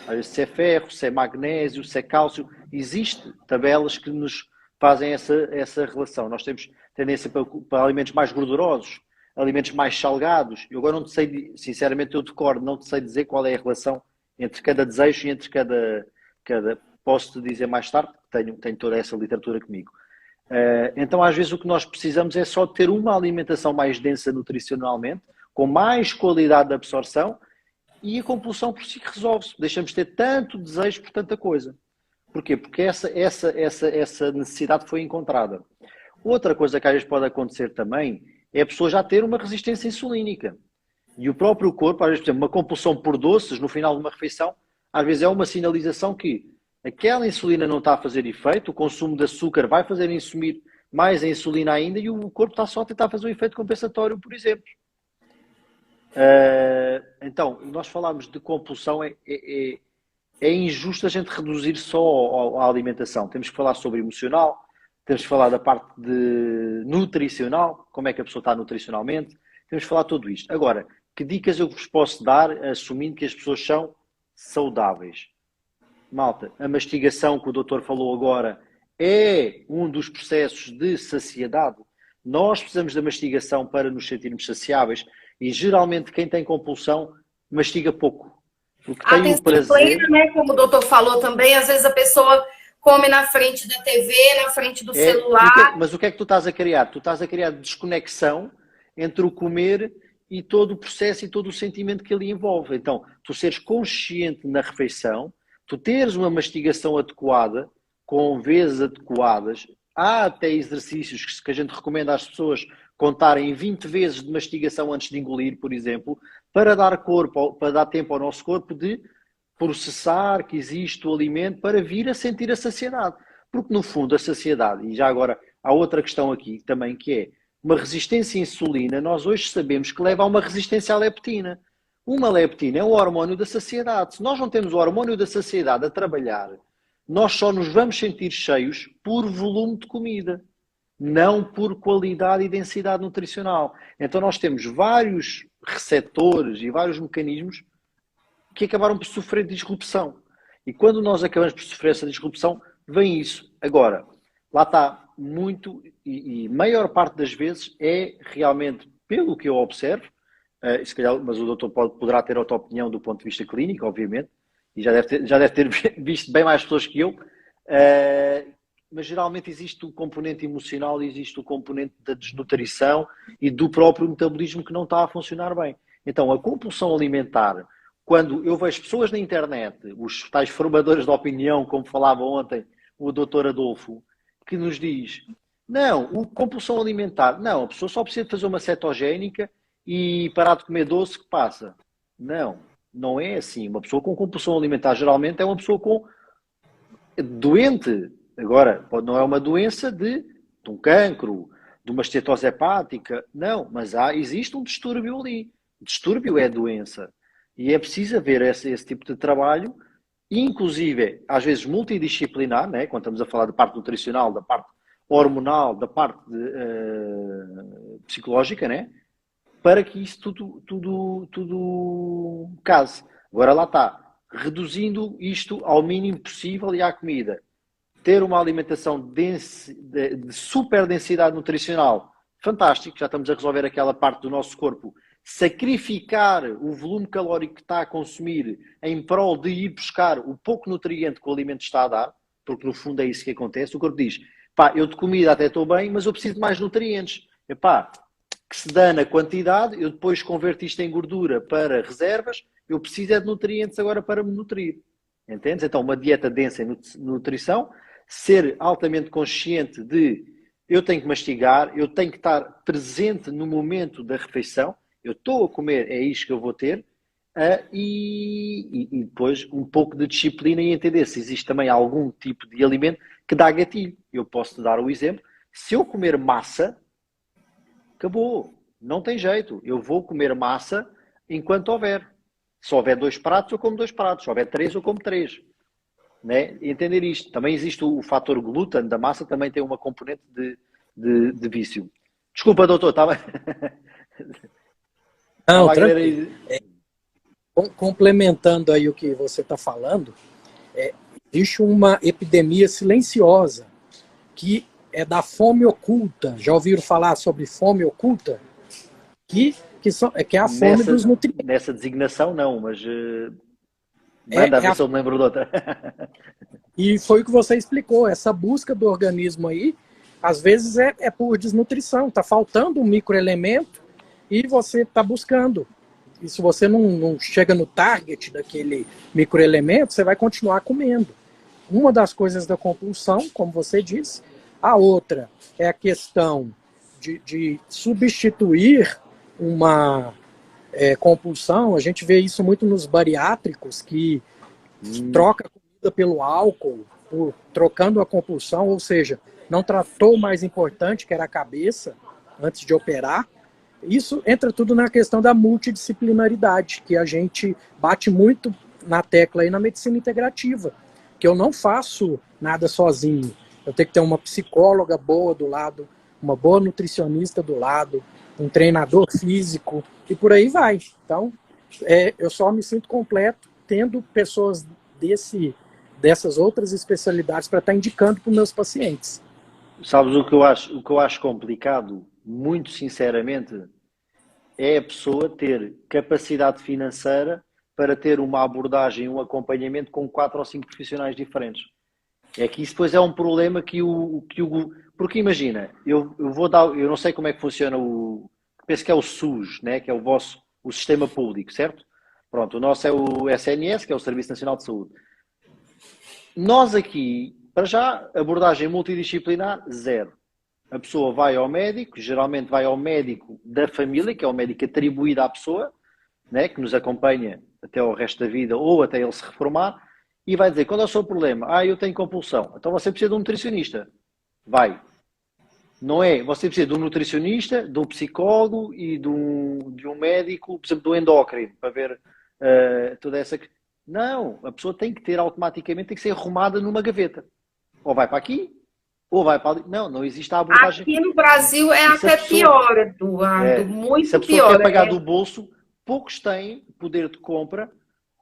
Às vezes, se é ferro, se é magnésio, se é cálcio. Existem tabelas que nos fazem essa relação. Nós temos tendência para alimentos mais gordurosos, alimentos mais salgados. Eu agora não te sei, sinceramente eu decoro, não te sei dizer qual é a relação entre cada desejo e entre cada posso-te dizer mais tarde, tenho toda essa literatura comigo. Então às vezes o que nós precisamos é só ter uma alimentação mais densa nutricionalmente, com mais qualidade de absorção, e a compulsão por si resolve-se. Deixamos de ter tanto desejo por tanta coisa. Porquê? Porque essa necessidade foi encontrada. Outra coisa que às vezes pode acontecer também é a pessoa já ter uma resistência insulínica. E o próprio corpo, às vezes, por exemplo, uma compulsão por doces no final de uma refeição, às vezes é uma sinalização que aquela insulina não está a fazer efeito, o consumo de açúcar vai fazer consumir mais a insulina ainda e o corpo está só a tentar fazer um efeito compensatório, por exemplo. Então, nós falamos de compulsão, é injusto a gente reduzir só à alimentação. Temos que falar sobre emocional, temos que falar da parte de nutricional, como é que a pessoa está nutricionalmente, temos que falar tudo isto. Agora, que dicas eu vos posso dar assumindo que as pessoas são saudáveis? Malta, a mastigação que o doutor falou agora é um dos processos de saciedade. Nós precisamos da mastigação para nos sentirmos saciáveis e geralmente quem tem compulsão mastiga pouco. Porque tem o prazer... plena, né? Como o doutor falou também, às vezes a pessoa come na frente da TV, na frente do celular. Mas o que é que tu estás a criar? Tu estás a criar desconexão entre o comer e todo o processo e todo o sentimento que ele envolve. Então, tu seres consciente na refeição, tu teres uma mastigação adequada, com vezes adequadas. Há até exercícios que a gente recomenda às pessoas contarem 20 vezes de mastigação antes de engolir, por exemplo, para dar tempo ao nosso corpo de processar que existe o alimento para vir a sentir a saciedade. Porque, no fundo, a saciedade, e já agora há outra questão aqui também, que é uma resistência à insulina, nós hoje sabemos que leva a uma resistência à leptina. Uma leptina é o hormônio da saciedade. Se nós não temos o hormônio da saciedade a trabalhar, nós só nos vamos sentir cheios por volume de comida, não por qualidade e densidade nutricional. Então nós temos vários receptores e vários mecanismos que acabaram por sofrer disrupção. E quando nós acabamos por sofrer essa disrupção, vem isso. Agora, lá está muito, e maior parte das vezes é realmente, pelo que eu observo, se calhar, mas o doutor poderá ter outra opinião do ponto de vista clínico, obviamente, e já deve ter visto bem mais pessoas que eu, mas geralmente existe o componente emocional, existe o componente da desnutrição e do próprio metabolismo que não está a funcionar bem. Então, a compulsão alimentar, quando eu vejo pessoas na internet, os tais formadores de opinião, como falava ontem o doutor Adolfo, que nos diz, não, compulsão alimentar, não, a pessoa só precisa de fazer uma cetogénica e parar de comer doce que passa. Não, não é assim. Uma pessoa com compulsão alimentar geralmente é uma pessoa doente. Agora, não é uma doença de um cancro, de uma estetose hepática, não, mas existe um distúrbio ali. O distúrbio é a doença. E é preciso haver esse tipo de trabalho, inclusive, às vezes, multidisciplinar, né? Quando estamos a falar da parte nutricional, da parte hormonal, da parte psicológica, né? Para que isso tudo case. Agora lá está, reduzindo isto ao mínimo possível e à comida. Ter uma alimentação de super densidade nutricional, fantástico, já estamos a resolver aquela parte do nosso corpo. Sacrificar o volume calórico que está a consumir em prol de ir buscar o pouco nutriente que o alimento está a dar, porque no fundo é isso que acontece. O corpo diz, pá, eu de comida até estou bem, mas eu preciso de mais nutrientes. Epá, que se dá na quantidade, eu depois converto isto em gordura para reservas, eu preciso é de nutrientes agora para me nutrir. Entendes? Então, uma dieta densa em nutrição, ser altamente consciente de eu tenho que mastigar, eu tenho que estar presente no momento da refeição, eu estou a comer, é isto que eu vou ter, e depois um pouco de disciplina e entender se existe também algum tipo de alimento que dá gatilho. Eu posso-te dar o exemplo, se eu comer massa, acabou, não tem jeito, eu vou comer massa enquanto houver. Se houver 2 pratos, eu como 2 pratos, se houver 3, eu como 3. Né? Entender isto. Também existe o fator glúten da massa, também tem uma componente de vício. Desculpa, doutor, estava... Não, tranquilo. Complementando aí o que você está falando, existe uma epidemia silenciosa que é da fome oculta. Já ouviram falar sobre fome oculta? Que é a fome dos nutrientes. Nessa designação não, mas manda a ver se eu me lembro de outra. E foi o que você explicou, essa busca do organismo aí, às vezes é por desnutrição, está faltando um microelemento e você está buscando. E se você não chega no target daquele microelemento, você vai continuar comendo. Uma das coisas da compulsão, como você disse, a outra é a questão de substituir uma compulsão. A gente vê isso muito nos bariátricos, que troca a comida pelo álcool, trocando a compulsão, ou seja, não tratou o mais importante, que era a cabeça, antes de operar. Isso entra tudo na questão da multidisciplinaridade, que a gente bate muito na tecla aí na medicina integrativa, que eu não faço nada sozinho. Eu tenho que ter uma psicóloga boa do lado, uma boa nutricionista do lado, um treinador físico, e por aí vai. Então, eu só me sinto completo tendo pessoas dessas outras especialidades para estar indicando para os meus pacientes. Sabes o que eu acho complicado, muito sinceramente, é a pessoa ter capacidade financeira para ter uma abordagem, um acompanhamento com 4 ou 5 profissionais diferentes. É que isso depois é um problema porque imagina, eu não sei como é que funciona penso que é o SUS, né, que é o sistema público, certo? Pronto, o nosso é o SNS, que é o Serviço Nacional de Saúde. Nós aqui, para já, abordagem multidisciplinar, 0. A pessoa vai ao médico, geralmente vai ao médico da família, que é o médico atribuído à pessoa, né, que nos acompanha até o resto da vida ou até ele se reformar, e vai dizer, qual é o seu problema? Eu tenho compulsão. Então você precisa de um nutricionista. Vai. Não é? Você precisa de um nutricionista, de um psicólogo e de um médico, por exemplo, do endócrino, para ver toda essa... Não, a pessoa tem que ter automaticamente, tem que ser arrumada numa gaveta. Ou vai para aqui, ou vai para ali. Não existe a abordagem. Aqui no Brasil é até pior, Eduardo, muito pior. Se a pessoa quer pagar do bolso, poucos têm poder de compra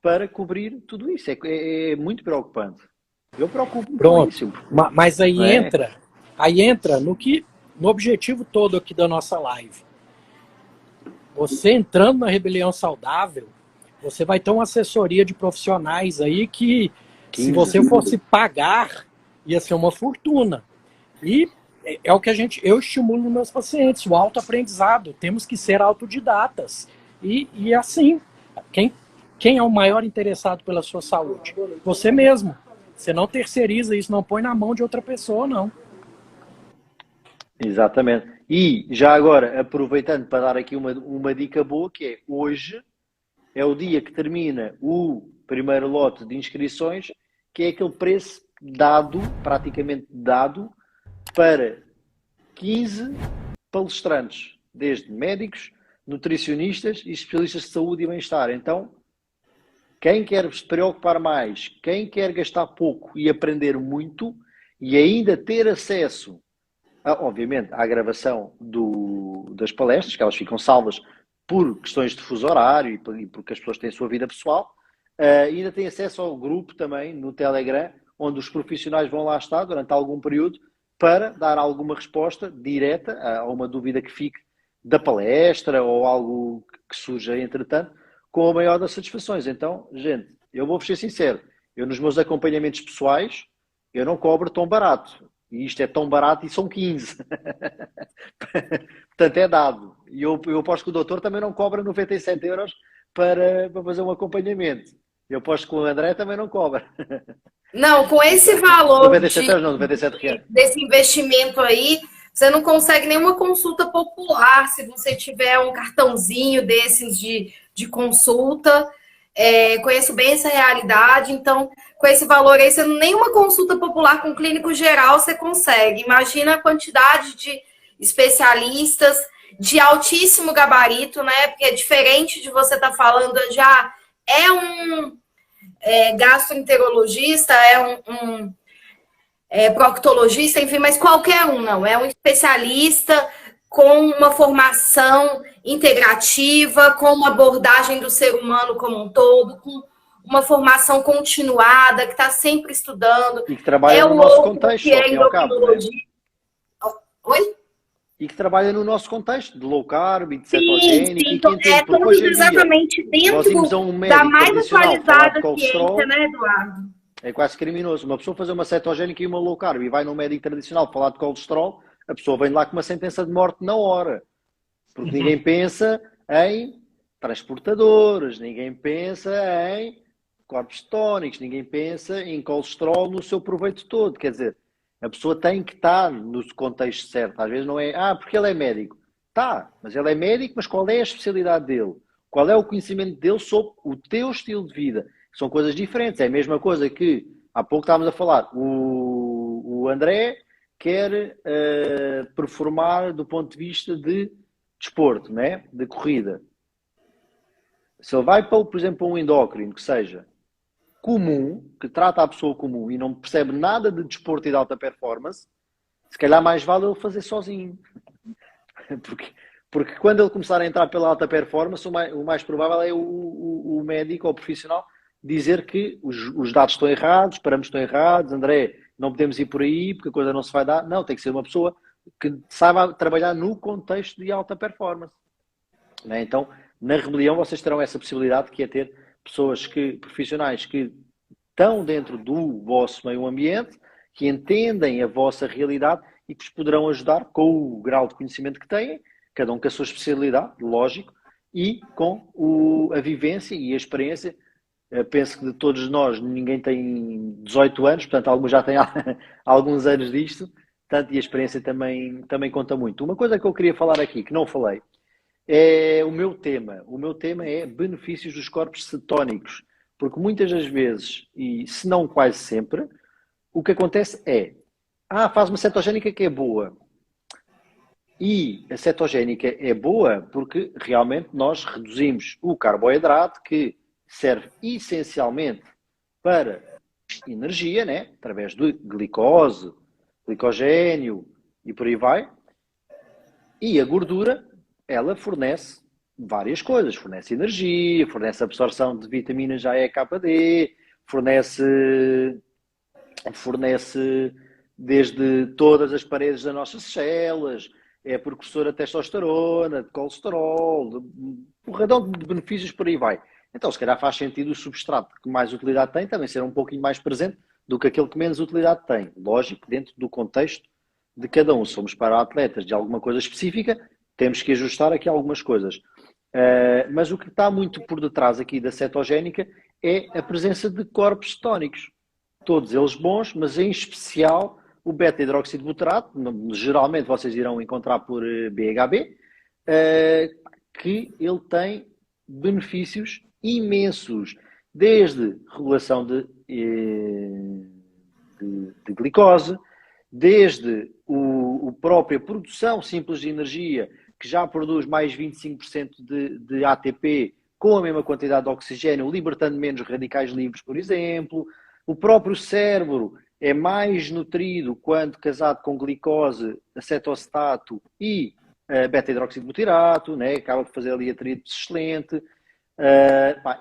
para cobrir tudo isso. É muito preocupante. Eu preocupo-me com isso. Mas aí entra no objetivo todo aqui da nossa live. você entrando na Rebelião Saudável, você vai ter uma assessoria de profissionais aí que, se você fosse pagar, ia ser uma fortuna. E é o que eu estimulo nos meus pacientes, o autoaprendizado. Temos que ser autodidatas. E assim, quem é o maior interessado pela sua saúde? Você mesmo. Você não terceiriza isso, não põe na mão de outra pessoa, não. Exatamente. E já agora, aproveitando para dar aqui uma dica boa, que é hoje é o dia que termina o primeiro lote de inscrições, que é aquele preço dado, praticamente dado, para 15 palestrantes, desde médicos, nutricionistas e especialistas de saúde e bem-estar. Então, quem quer se preocupar mais, quem quer gastar pouco e aprender muito e ainda ter acesso, obviamente, à gravação das palestras, que elas ficam salvas por questões de fuso horário e porque as pessoas têm a sua vida pessoal, ainda tem acesso ao grupo também no Telegram, onde os profissionais vão lá estar durante algum período para dar alguma resposta direta a uma dúvida que fique da palestra ou algo que surja entretanto, com a maior das satisfações. Então, gente, eu vou-vos ser sincero, eu nos meus acompanhamentos pessoais, eu não cobro tão barato. E isto é tão barato e são 15. Portanto, é dado. E eu aposto que o doutor também não cobra 97 euros para fazer um acompanhamento. Eu aposto que o André também não cobra. Não, com esse valor 97 euros, não, 97 reais. desse investimento aí, você não consegue nenhuma consulta popular se você tiver um cartãozinho desses de consulta. Conheço bem essa realidade, então, com esse valor aí, nenhuma consulta popular com clínico geral você consegue. Imagina a quantidade de especialistas de altíssimo gabarito, né? Porque é diferente de você estar falando, já é um gastroenterologista, proctologista, enfim, mas qualquer um não. É um especialista com uma formação integrativa, com uma abordagem do ser humano como um todo, com uma formação continuada, que está sempre estudando. E que trabalha no nosso contexto, ao fim e ao cabo, né? Oi? E que trabalha no nosso contexto, de low carb, de cetogénica, e que entende, porque todos hoje em exatamente dia, nós dentro íamos a um da médico mais tradicional falar de atualizada colesterol, ciência, né, Eduardo? é quase criminoso. Uma pessoa fazer uma cetogénica e uma low carb e vai num médico tradicional falar de colesterol, a pessoa vem lá com uma sentença de morte na hora. Porque ninguém pensa em transportadores, ninguém pensa em corpos tónicos, ninguém pensa em colesterol no seu proveito todo. Quer dizer, a pessoa tem que estar no contexto certo. Às vezes não é, porque ele é médico. Tá, mas ele é médico, mas qual é a especialidade dele? Qual é o conhecimento dele sobre o teu estilo de vida? São coisas diferentes. É a mesma coisa que, há pouco estávamos a falar, o André quer performar do ponto de vista de desporto, né? De corrida. Se ele vai, por exemplo, para um endócrino, que seja comum, que trata a pessoa comum e não percebe nada de desporto e de alta performance, se calhar mais vale ele fazer sozinho. Porque quando ele começar a entrar pela alta performance, o mais provável é o médico ou o profissional dizer que os dados estão errados, os parâmetros estão errados, André, não podemos ir por aí porque a coisa não se vai dar. Não, tem que ser uma pessoa que saiba trabalhar no contexto de alta performance. Né? Então, na Rebelião vocês terão essa possibilidade, que é ter pessoas profissionais que estão dentro do vosso meio ambiente, que entendem a vossa realidade e que vos poderão ajudar com o grau de conhecimento que têm, cada um com a sua especialidade, lógico, e com a vivência e a experiência. Penso que de todos nós ninguém tem 18 anos, portanto alguns já têm alguns anos disto, portanto, e a experiência também conta muito. Uma coisa que eu queria falar aqui, que não falei, é o meu tema. O meu tema é benefícios dos corpos cetónicos, porque muitas das vezes, e se não quase sempre, o que acontece é, faz uma cetogénica que é boa. E a cetogénica é boa porque realmente nós reduzimos o carboidrato, que serve essencialmente para energia, né? Através de glicose, glicogênio e por aí vai. E a gordura, ela fornece várias coisas. Fornece energia, fornece absorção de vitaminas A, E, K, D, fornece desde todas as paredes das nossas células, é precursora de testosterona, de colesterol, de porradão de benefícios por aí vai. Então, se calhar faz sentido o substrato que mais utilidade tem também ser um pouquinho mais presente do que aquele que menos utilidade tem. Lógico, dentro do contexto de cada um. Se somos para atletas de alguma coisa específica, temos que ajustar aqui algumas coisas. Mas o que está muito por detrás aqui da cetogénica é a presença de corpos cetónicos. Todos eles bons, mas em especial o beta-hidroxibutirato, geralmente vocês irão encontrar por BHB, que ele tem benefícios imensos, desde regulação de glicose, desde a própria produção simples de energia, que já produz mais 25% de ATP com a mesma quantidade de oxigênio, libertando menos radicais livres, por exemplo. O próprio cérebro é mais nutrido quando casado com glicose, acetoacetato e beta-hidroxibutirato, né? Acaba de fazer ali a tríplice excelente,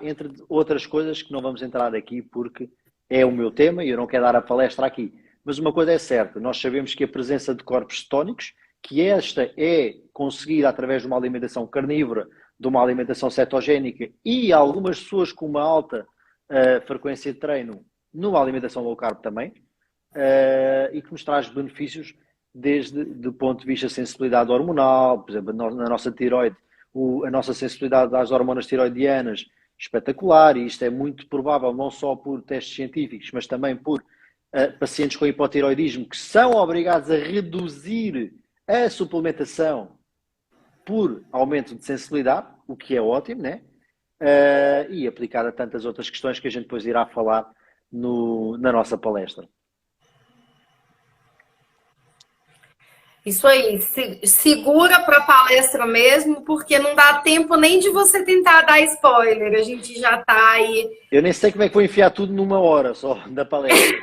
entre outras coisas que não vamos entrar aqui porque é o meu tema e eu não quero dar a palestra aqui. Mas uma coisa é certa, nós sabemos que a presença de corpos cetónicos, que esta é conseguida através de uma alimentação carnívora, de uma alimentação cetogénica e algumas pessoas com uma alta frequência de treino numa alimentação low carb também, e que nos traz benefícios desde do ponto de vista de sensibilidade hormonal, por exemplo, na nossa tiroide, a nossa sensibilidade às hormonas tiroidianas espetacular, e isto é muito provável não só por testes científicos, mas também por pacientes com hipotiroidismo que são obrigados a reduzir a suplementação por aumento de sensibilidade, o que é ótimo, né? E aplicar a tantas outras questões que a gente depois irá falar na nossa palestra. Isso aí, segura para a palestra mesmo, porque não dá tempo nem de você tentar dar spoiler, a gente já está aí. Eu nem sei como é que vou enfiar tudo numa hora só da palestra,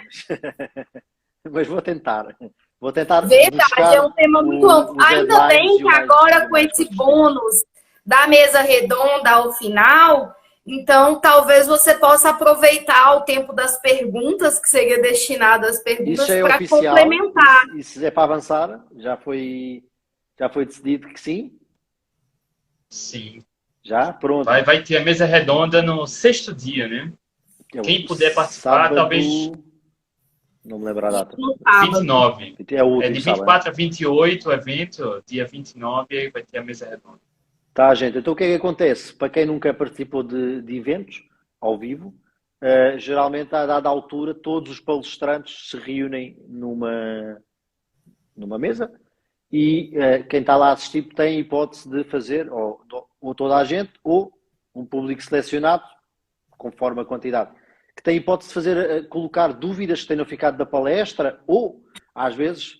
mas vou tentar. Vou tentar. Verdade, é um tema muito amplo. Ainda bem que agora com esse bônus da mesa redonda ao final, então talvez você possa aproveitar o tempo das perguntas, que seria destinado às perguntas, para complementar. Isso é para avançar? Já foi decidido que sim? Sim. Já? Pronto. Vai ter a mesa redonda no 6º dia, né? Quem puder participar, sábado, talvez... Não me lembro a data. 29. É de 24 a 28 o evento, dia 29, aí vai ter a mesa redonda. Tá, gente. Então o que é que acontece? Para quem nunca participou de eventos ao vivo, geralmente a dada altura todos os palestrantes se reúnem numa mesa e quem está lá a assistir tem a hipótese de fazer ou toda a gente ou um público selecionado, conforme a quantidade, que tem a hipótese de fazer, colocar dúvidas que tenham ficado da palestra ou, às vezes,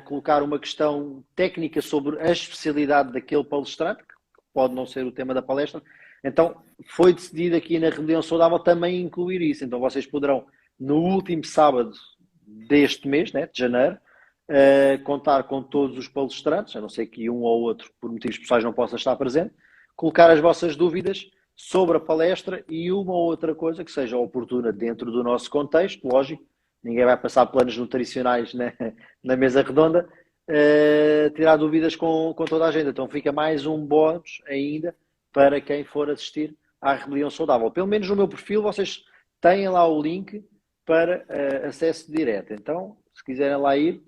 colocar uma questão técnica sobre a especialidade daquele palestrante, que pode não ser o tema da palestra. Então, foi decidido aqui na Rebelião Saudável também incluir isso. Então, vocês poderão, no último sábado deste mês, né, de janeiro, contar com todos os palestrantes, a não ser que um ou outro, por motivos pessoais, não possa estar presente, colocar as vossas dúvidas sobre a palestra e uma ou outra coisa que seja oportuna dentro do nosso contexto, lógico, ninguém vai passar planos nutricionais na mesa redonda, tirar dúvidas com toda a gente. Então fica mais um bónus ainda para quem for assistir à Rebelião Saudável. Pelo menos no meu perfil vocês têm lá o link para acesso direto. Então, se quiserem lá ir,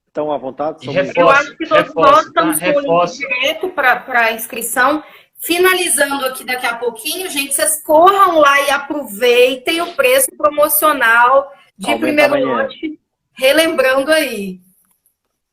estão à vontade. Eu acho que todos nós estamos com o link direto para a inscrição. Finalizando aqui daqui a pouquinho, gente, vocês corram lá e aproveitem o preço promocional de primeiro lote, relembrando aí.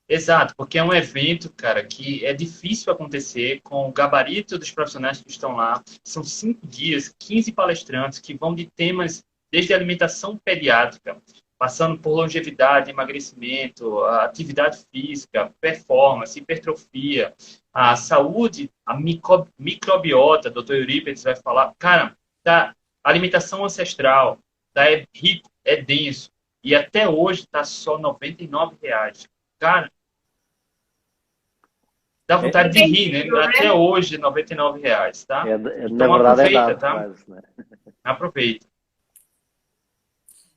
Exato, porque é um evento, cara, que é difícil acontecer com o gabarito dos profissionais que estão lá. São 5 dias, 15 palestrantes que vão de temas desde alimentação pediátrica, passando por longevidade, emagrecimento, atividade física, performance, hipertrofia, a saúde, a microbiota, Dr. Eurípides vai falar, cara, tá, alimentação ancestral, tá, é rico, é denso, e até hoje tá só R$ 99,00. Cara, dá vontade de rir, né? Até hoje, R$ 99,00, tá? Então aproveita, tá? Mas, né? Aproveita.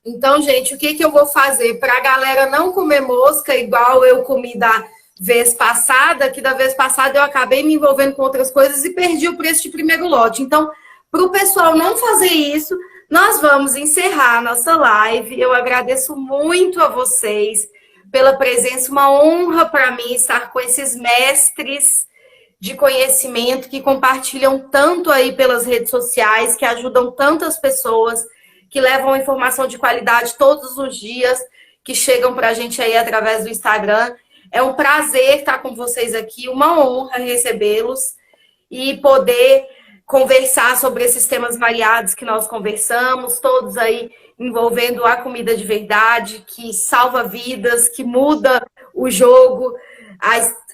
Então, gente, o que eu vou fazer para a galera não comer mosca igual eu comi da vez passada, que da vez passada eu acabei me envolvendo com outras coisas e perdi o preço de primeiro lote. Então, para o pessoal não fazer isso, nós vamos encerrar a nossa live. Eu agradeço muito a vocês pela presença, uma honra para mim estar com esses mestres de conhecimento que compartilham tanto aí pelas redes sociais, que ajudam tantas pessoas, que levam informação de qualidade todos os dias, que chegam para a gente aí através do Instagram. É um prazer estar com vocês aqui, uma honra recebê-los e poder conversar sobre esses temas variados que nós conversamos, todos aí envolvendo a comida de verdade, que salva vidas, que muda o jogo,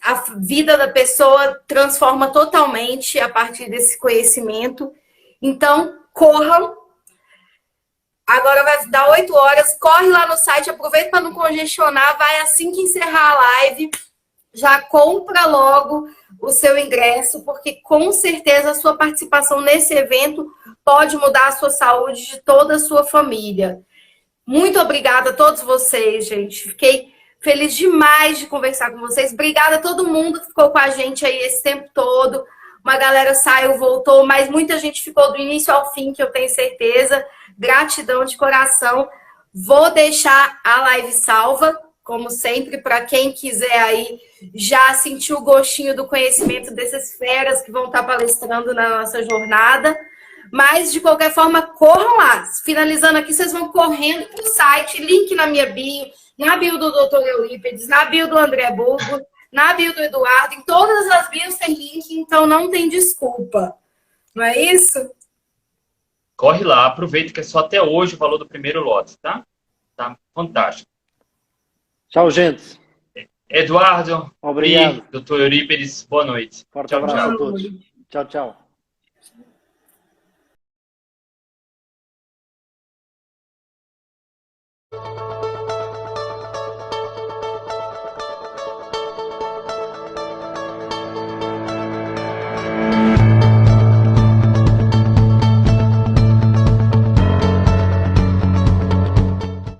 a vida da pessoa transforma totalmente a partir desse conhecimento. Então, corram. Agora vai dar 8 horas, corre lá no site, aproveita para não congestionar, vai assim que encerrar a live, já compra logo o seu ingresso, porque com certeza a sua participação nesse evento pode mudar a sua saúde de toda a sua família. Muito obrigada a todos vocês, gente. Fiquei feliz demais de conversar com vocês. Obrigada a todo mundo que ficou com a gente aí esse tempo todo. Uma galera saiu, voltou, mas muita gente ficou do início ao fim, que eu tenho certeza. Gratidão de coração. Vou deixar a live salva, como sempre, para quem quiser aí já sentir o gostinho do conhecimento dessas feras que vão estar palestrando na nossa jornada. Mas, de qualquer forma, corram lá. Finalizando aqui, vocês vão correndo para o site, link na minha bio, na bio do Dr. Eurípides, na bio do André Burgo, na bio do Eduardo. Em todas as bios tem link, então não tem desculpa. Não é isso? Corre lá, aproveita que é só até hoje o valor do primeiro lote, tá? Tá fantástico. Tchau, gente. Eduardo, Obrigado. e Dr. Eurípides, boa noite. Forte Tchau, abraço tchau. a todos. Tchau, tchau.